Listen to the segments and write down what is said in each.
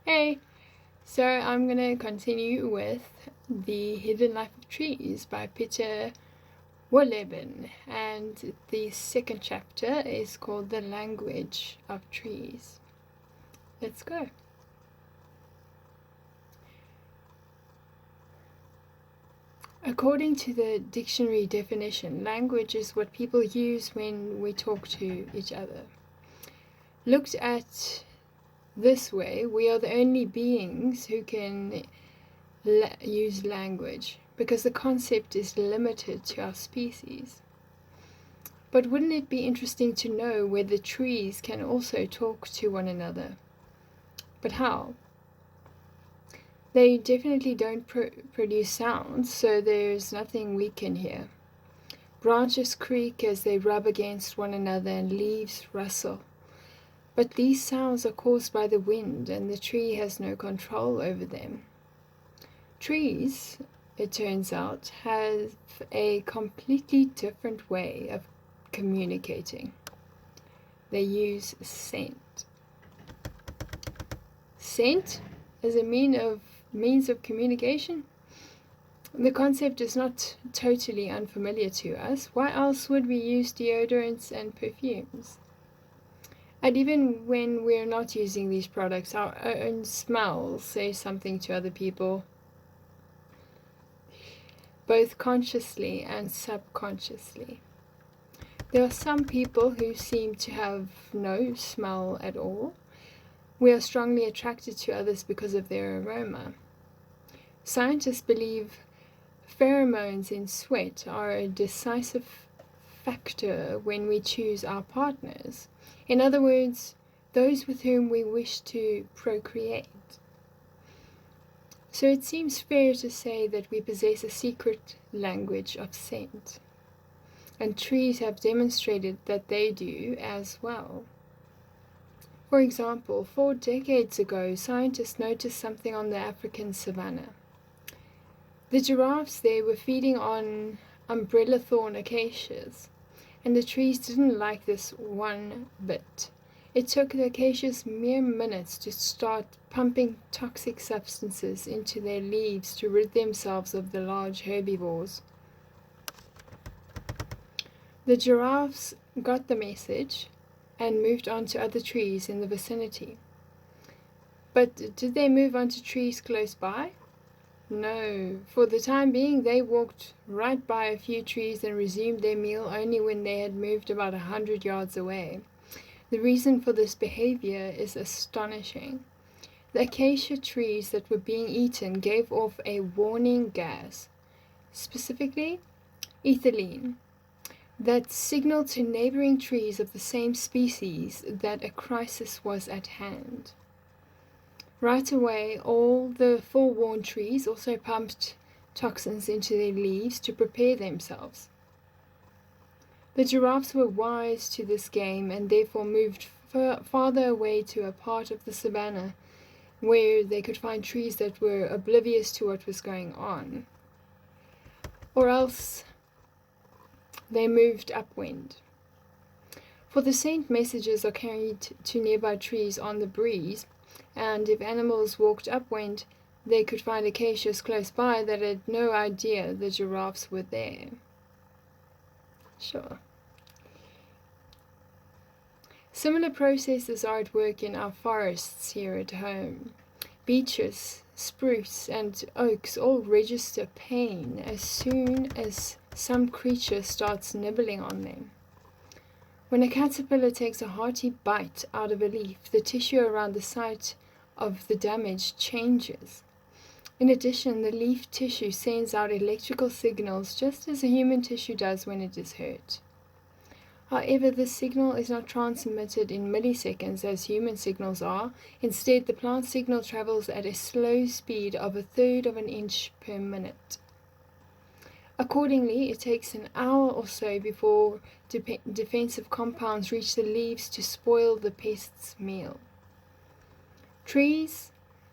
Hey, so I'm going to continue with The Hidden Life of Trees by Peter Wohlleben, and the second chapter is called The Language of Trees. Let's go. According to the dictionary definition, language is what people use when we talk to each other. Looked at this way, we are the only beings who can use language, because the concept is limited to our species. But wouldn't it be interesting to know whether trees can also talk to one another? But how? They definitely don't produce sounds, so there's nothing we can hear. Branches creak as they rub against one another and leaves rustle. But these sounds are caused by the wind, and the tree has no control over them. Trees, it turns out, have a completely different way of communicating. They use scent. Scent as a means of communication? The concept is not totally unfamiliar to us. Why else would we use deodorants and perfumes? And even when we're not using these products, our own smells say something to other people, both consciously and subconsciously. There are some people who seem to have no smell at all. We are strongly attracted to others because of their aroma. Scientists believe pheromones in sweat are a decisive factor when we choose our partners. In other words, those with whom we wish to procreate. So it seems fair to say that we possess a secret language of scent. And trees have demonstrated that they do as well. For example, 4 decades ago, scientists noticed something on the African savanna. The giraffes there were feeding on umbrella thorn acacias, and the trees didn't like this one bit. It took the acacias mere minutes to start pumping toxic substances into their leaves to rid themselves of the large herbivores. The giraffes got the message and moved on to other trees in the vicinity. But did they move on to trees close by? No. For the time being, they walked right by a few trees and resumed their meal only when they had moved about 100 yards away. The reason for this behavior is astonishing. The acacia trees that were being eaten gave off a warning gas, specifically ethylene, that signaled to neighboring trees of the same species that a crisis was at hand. Right away, all the forewarned trees also pumped toxins into their leaves to prepare themselves. The giraffes were wise to this game and therefore moved farther away to a part of the savanna where they could find trees that were oblivious to what was going on. Or else they moved upwind. For the scent messages are carried to nearby trees on the breeze, and if animals walked upwind, they could find acacias close by that had no idea the giraffes were there. Sure. Similar processes are at work in our forests here at home. Beeches, spruce, and oaks all register pain as soon as some creature starts nibbling on them. When a caterpillar takes a hearty bite out of a leaf, the tissue around the site of the damage changes. In addition, the leaf tissue sends out electrical signals just as a human tissue does when it is hurt. However, this signal is not transmitted in milliseconds as human signals are. Instead, the plant signal travels at a slow speed of 1/3 of an inch per minute. Accordingly, it takes an hour or so before defensive compounds reach the leaves to spoil the pest's meal. Trees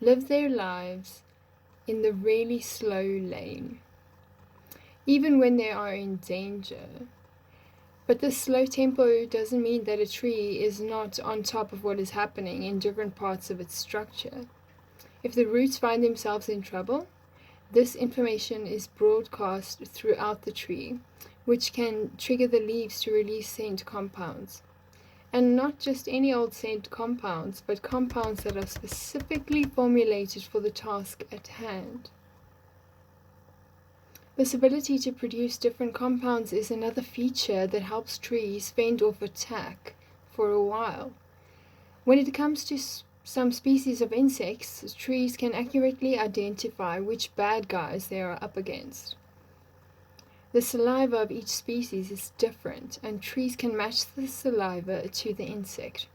live their lives in the really slow lane, even when they are in danger. But this slow tempo doesn't mean that a tree is not on top of what is happening in different parts of its structure. If the roots find themselves in trouble, this information is broadcast throughout the tree, which can trigger the leaves to release scent compounds. And not just any old scent compounds, but compounds that are specifically formulated for the task at hand. This ability to produce different compounds is another feature that helps trees fend off attack for a while. When it comes to some species of insects, trees can accurately identify which bad guys they are up against. The saliva of each species is different, and trees can match the saliva to the insect.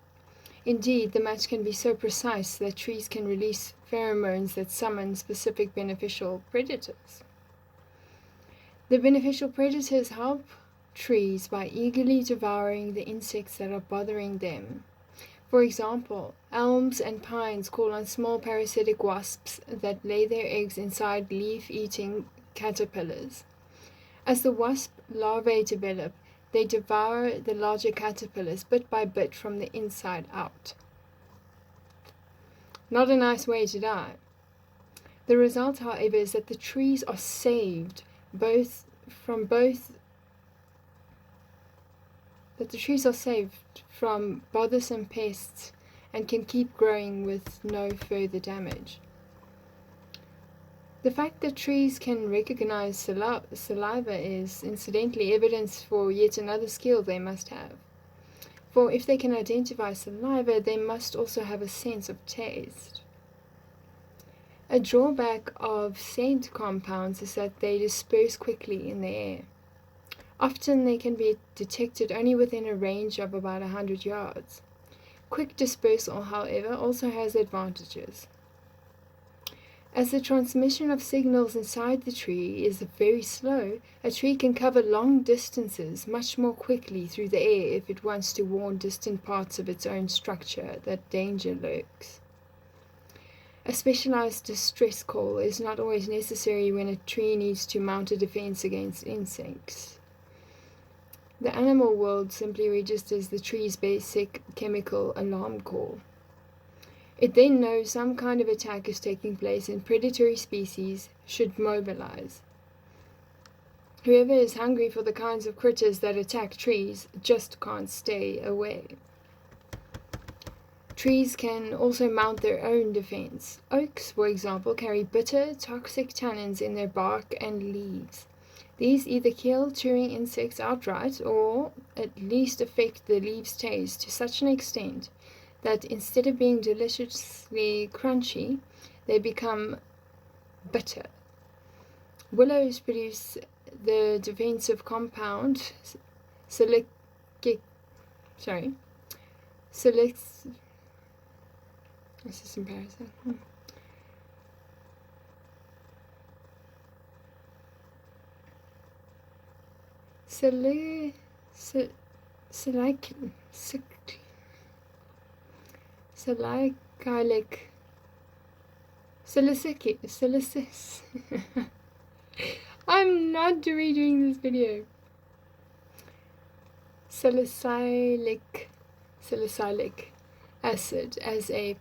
Indeed, the match can be so precise that trees can release pheromones that summon specific beneficial predators. The beneficial predators help trees by eagerly devouring the insects that are bothering them. For example, elms and pines call on small parasitic wasps that lay their eggs inside leaf-eating caterpillars. As the wasp larvae develop, they devour the larger caterpillars bit by bit from the inside out. Not a nice way to die. The result, however, is that the trees are saved from bothersome pests and can keep growing with no further damage. The fact that trees can recognize saliva is, incidentally, evidence for yet another skill they must have. For if they can identify saliva, they must also have a sense of taste. A drawback of scent compounds is that they disperse quickly in the air. Often they can be detected only within a range of about 100 yards. Quick dispersal, however, also has advantages. As the transmission of signals inside the tree is very slow, a tree can cover long distances much more quickly through the air if it wants to warn distant parts of its own structure that danger lurks. A specialized distress call is not always necessary when a tree needs to mount a defense against insects. The animal world simply registers the tree's basic chemical alarm call. It then knows some kind of attack is taking place and predatory species should mobilize. Whoever is hungry for the kinds of critters that attack trees just can't stay away. Trees can also mount their own defense. Oaks, for example, carry bitter, toxic tannins in their bark and leaves. These either kill chewing insects outright or at least affect the leaves' taste to such an extent that instead of being deliciously crunchy, they become bitter. Willows produce the defensive compound this is embarrassing. Salicylic I'm not redoing this video. Salicylic acid as a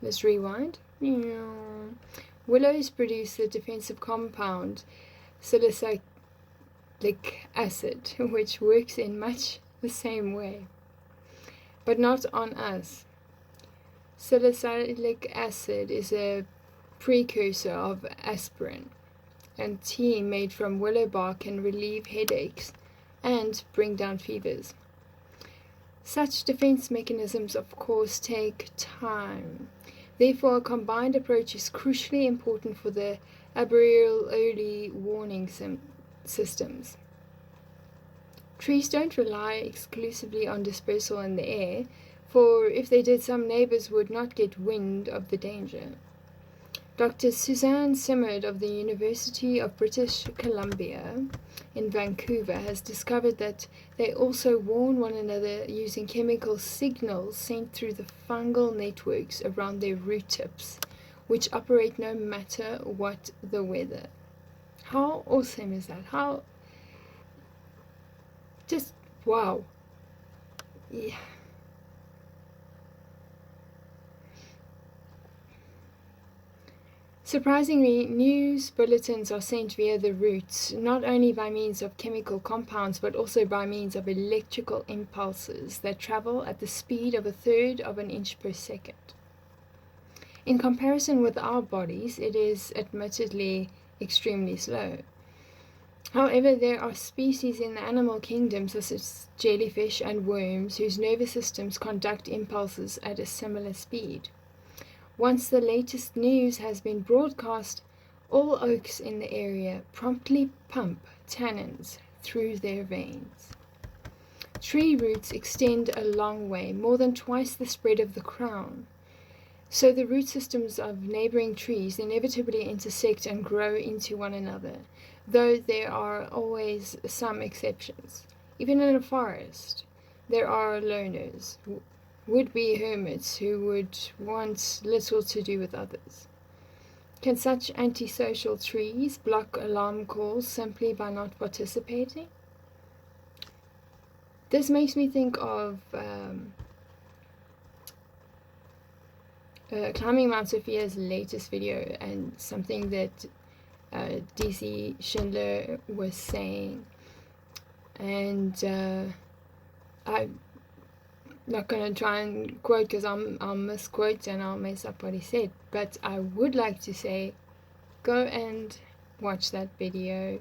let's rewind. Willows produce the defensive compound salicylic acid, which works in much the same way, but not on us. Salicylic acid is a precursor of aspirin, and tea made from willow bark can relieve headaches and bring down fevers. Such defense mechanisms, of course, take time. Therefore, a combined approach is crucially important for the arboreal early warning systems. Trees don't rely exclusively on dispersal in the air, for if they did, some neighbors would not get wind of the danger. Dr. Suzanne Simard of the University of British Columbia in Vancouver has discovered that they also warn one another using chemical signals sent through the fungal networks around their root tips, which operate no matter what the weather. How awesome is that? How just wow. Yeah. Surprisingly, news bulletins are sent via the roots, not only by means of chemical compounds, but also by means of electrical impulses that travel at the speed of 1/3 of an inch per second. In comparison with our bodies, it is admittedly extremely slow. However, there are species in the animal kingdom, such as jellyfish and worms, whose nervous systems conduct impulses at a similar speed. Once the latest news has been broadcast, all oaks in the area promptly pump tannins through their veins. Tree roots extend a long way, more than twice the spread of the crown. So the root systems of neighboring trees inevitably intersect and grow into one another, though there are always some exceptions. Even in a forest, there are loners, would-be hermits who would want little to do with others. Can such antisocial trees block alarm calls simply by not participating? This makes me think of Climbing Mount Sophia's latest video, and something that DC Schindler was saying. And I'm not going to try and quote, because I'll misquote and I'll mess up what he said, but I would like to say, go and watch that video.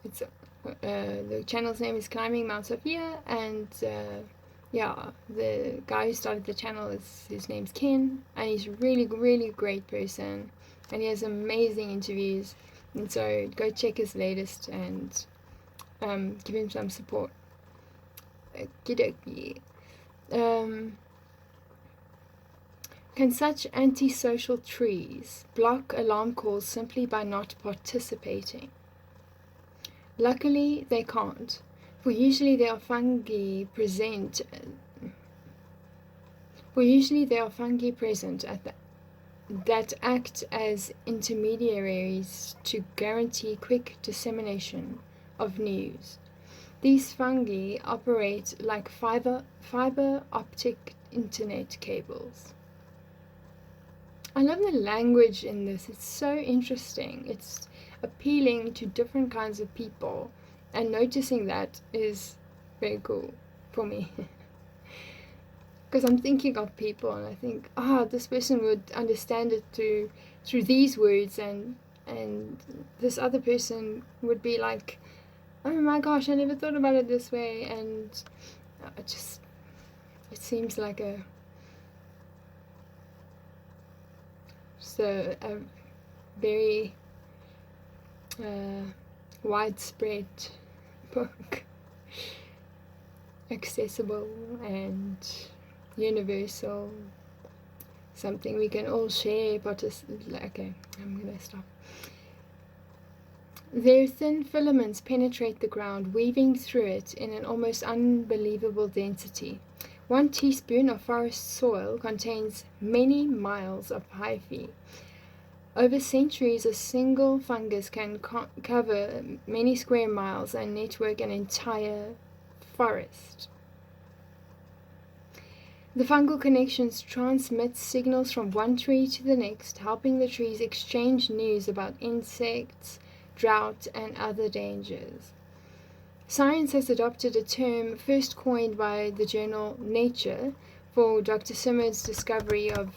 It's the channel's name is Climbing Mount Sophia, and yeah, the guy who started the channel, his name's Ken, and he's a really, really great person, and he has amazing interviews, and so go check his latest and give him some support. Okie dokie. Can such antisocial trees block alarm calls simply by not participating? Luckily, they can't, for usually there are fungi present that act as intermediaries to guarantee quick dissemination of news. These fungi operate like fiber optic internet cables. I love the language in this. It's so interesting. It's appealing to different kinds of people, and noticing that is very cool for me. Because I'm thinking of people, and I think, this person would understand it through these words, and this other person would be like, oh my gosh, I never thought about it this way, and it seems like a very widespread book, accessible and universal, something we can all share. Okay, I'm gonna stop. Their thin filaments penetrate the ground, weaving through it in an almost unbelievable density. 1 teaspoon of forest soil contains many miles of hyphae. Over centuries, a single fungus can cover many square miles and network an entire forest. The fungal connections transmit signals from one tree to the next, helping the trees exchange news about insects, drought, and other dangers. Science has adopted a term first coined by the journal Nature for Dr. Simard's discovery of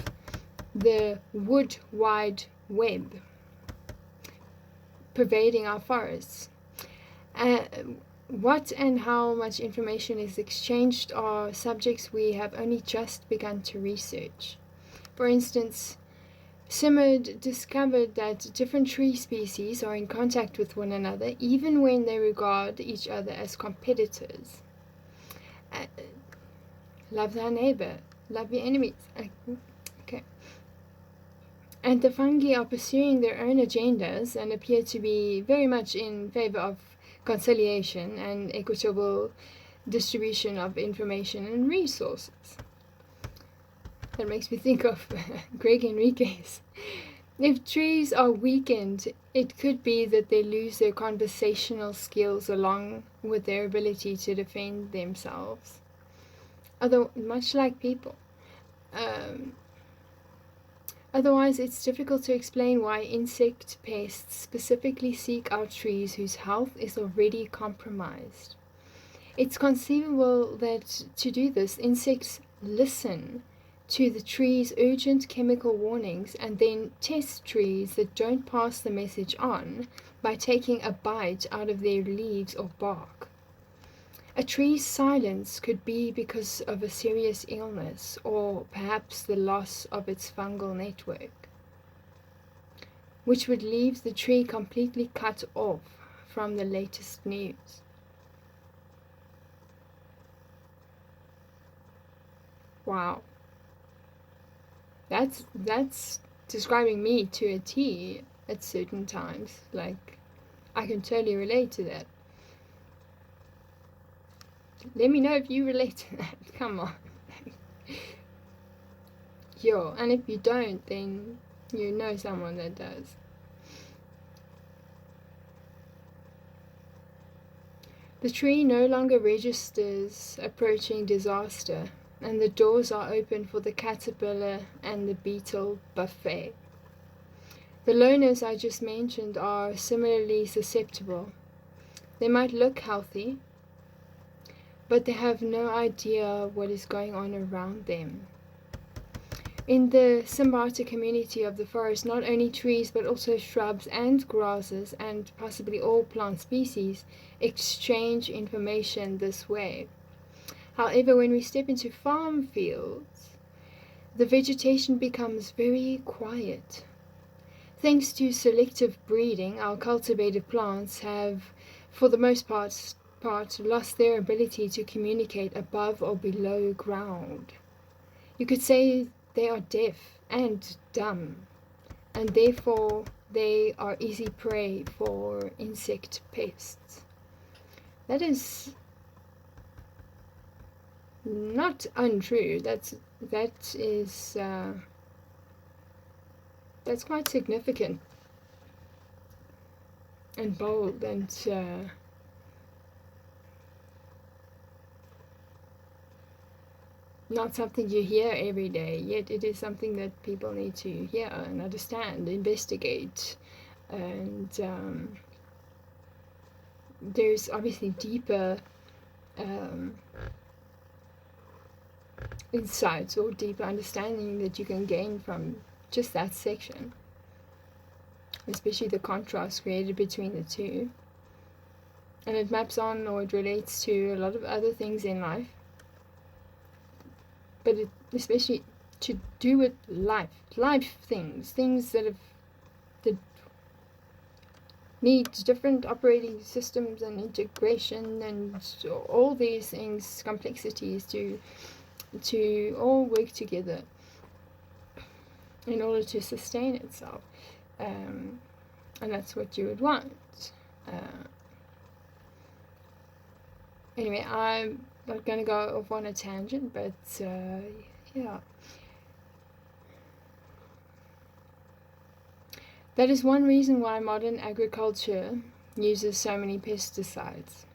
the wood wide web pervading our forests. What and how much information is exchanged are subjects we have only just begun to research. For instance, Simard discovered that different tree species are in contact with one another even when they regard each other as competitors. Love thy neighbor, love your enemies. Okay. And the fungi are pursuing their own agendas and appear to be very much in favor of conciliation and equitable distribution of information and resources. That makes me think of Greg Enriquez. If trees are weakened, it could be that they lose their conversational skills along with their ability to defend themselves. Although, much like people, Otherwise, it's difficult to explain why insect pests specifically seek out trees whose health is already compromised. It's conceivable that to do this, insects listen to the tree's urgent chemical warnings and then test trees that don't pass the message on by taking a bite out of their leaves or bark. A tree's silence could be because of a serious illness or perhaps the loss of its fungal network, which would leave the tree completely cut off from the latest news. Wow. That's describing me to a T at certain times. Like, I can totally relate to that. Let me know if you relate to that. Come on. Yo, and if you don't, then you know someone that does. The tree no longer registers approaching disaster, and the doors are open for the caterpillar and the beetle buffet. The loners I just mentioned are similarly susceptible. They might look healthy, but they have no idea what is going on around them. In the symbiotic community of the forest, not only trees but also shrubs and grasses and possibly all plant species exchange information this way. However, when we step into farm fields, the vegetation becomes very quiet. Thanks to selective breeding, our cultivated plants have, for the most part, lost their ability to communicate above or below ground. You could say they are deaf and dumb, and therefore they are easy prey for insect pests. That is not untrue. That's quite significant and bold and not something you hear every day, yet it is something that people need to hear and understand, investigate, and there's obviously deeper insights or deeper understanding that you can gain from just that section, especially the contrast created between the two, and it maps on or it relates to a lot of other things in life, but it especially to do with life things that need different operating systems and integration and all these things, complexities to all work together in order to sustain itself, and that's what you would want. Anyway, I'm not going to go off on a tangent, but yeah. That is one reason why modern agriculture uses so many pesticides.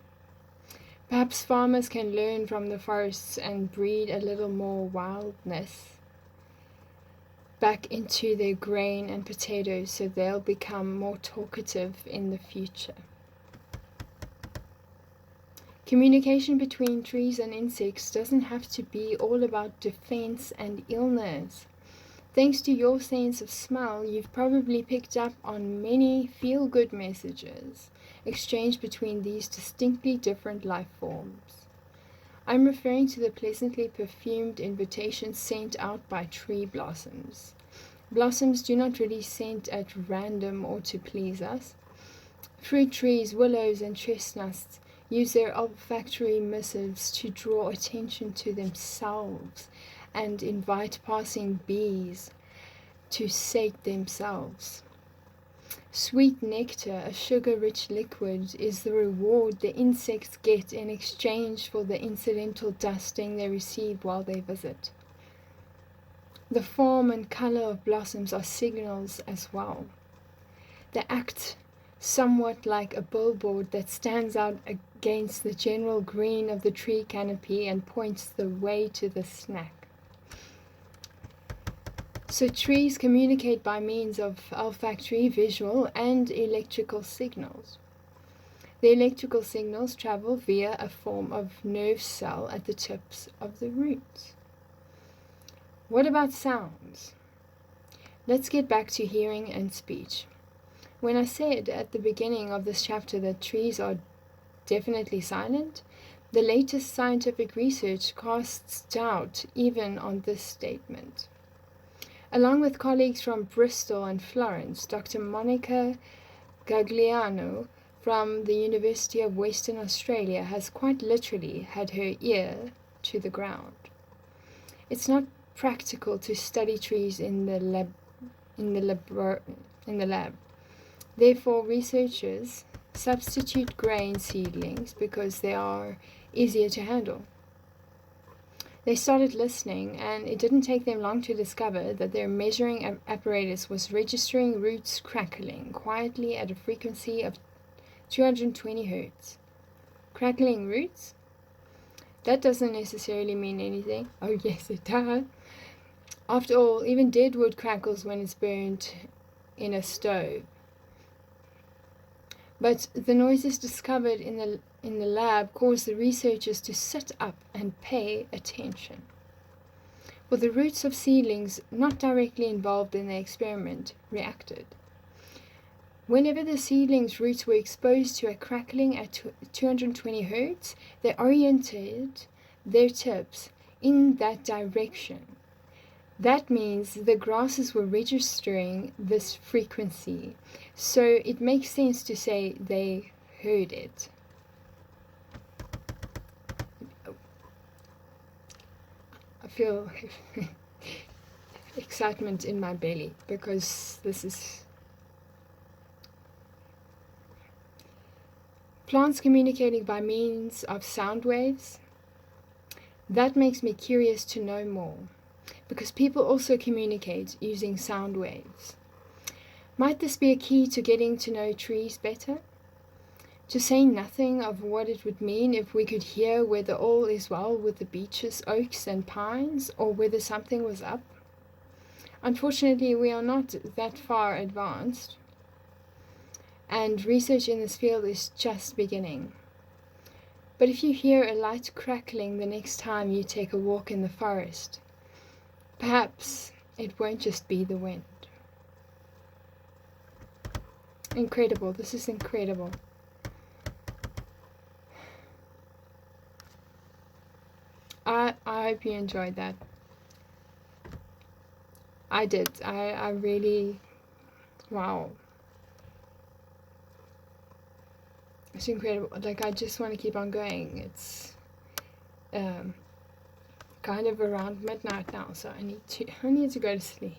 Perhaps farmers can learn from the forests and breed a little more wildness back into their grain and potatoes so they'll become more talkative in the future. Communication between trees and insects doesn't have to be all about defense and illness. Thanks to your sense of smell, you've probably picked up on many feel-good messages exchanged between these distinctly different life forms. I'm referring to the pleasantly perfumed invitations sent out by tree blossoms. Blossoms do not really scent at random or to please us. Fruit trees, willows, and chestnuts use their olfactory missives to draw attention to themselves and invite passing bees to sate themselves. Sweet nectar, a sugar-rich liquid, is the reward the insects get in exchange for the incidental dusting they receive while they visit. The form and color of blossoms are signals as well. They act somewhat like a billboard that stands out against the general green of the tree canopy and points the way to the snack. So trees communicate by means of olfactory, visual, and electrical signals. The electrical signals travel via a form of nerve cell at the tips of the roots. What about sounds? Let's get back to hearing and speech. When I said at the beginning of this chapter that trees are definitely silent, the latest scientific research casts doubt even on this statement. Along with colleagues from Bristol and Florence, Dr. Monica Gagliano from the University of Western Australia has quite literally had her ear to the ground. It's not practical to study trees in the lab. Therefore, researchers substitute grain seedlings because they are easier to handle. They started listening, and it didn't take them long to discover that their measuring apparatus was registering roots crackling quietly at a frequency of 220 Hz. Crackling roots? That doesn't necessarily mean anything. Oh yes, it does. After all, even dead wood crackles when it's burnt in a stove. But the noises discovered in the lab caused the researchers to sit up and pay attention. For the roots of seedlings not directly involved in the experiment reacted. Whenever the seedling's roots were exposed to a crackling at 220 Hz, they oriented their tips in that direction. That means the grasses were registering this frequency, so it makes sense to say they heard it. I feel excitement in my belly because this is plants communicating by means of sound waves. That makes me curious to know more, because people also communicate using sound waves. Might this be a key to getting to know trees better? To say nothing of what it would mean if we could hear whether all is well with the beeches, oaks, and pines, or whether something was up? Unfortunately, we are not that far advanced, and research in this field is just beginning. But if you hear a light crackling the next time you take a walk in the forest, perhaps it won't just be the wind. Incredible. This is incredible. I hope you enjoyed that. I did. I really, wow. It's incredible. Like, I just want to keep on going. It's kind of around midnight now, so I need to go to sleep.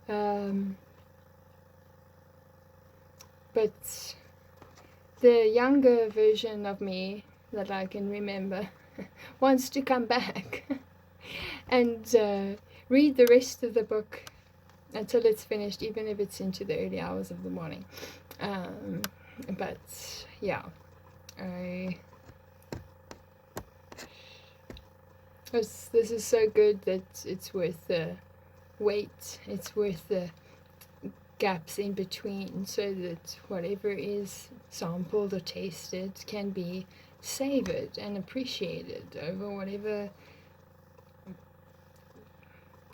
But the younger version of me that I can remember wants to come back and read the rest of the book until it's finished, even if it's into the early hours of the morning. But yeah, this is so good that it's worth the wait. It's worth the gaps in between, so that whatever is sampled or tasted can be savored and appreciated over whatever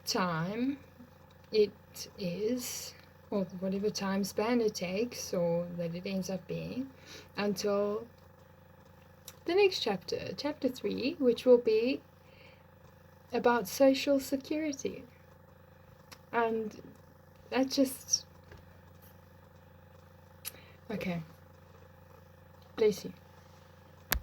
time it is, or whatever time span it takes, or that it ends up being, until the next chapter, chapter 3, which will be about social security. And that just, okay, bless you.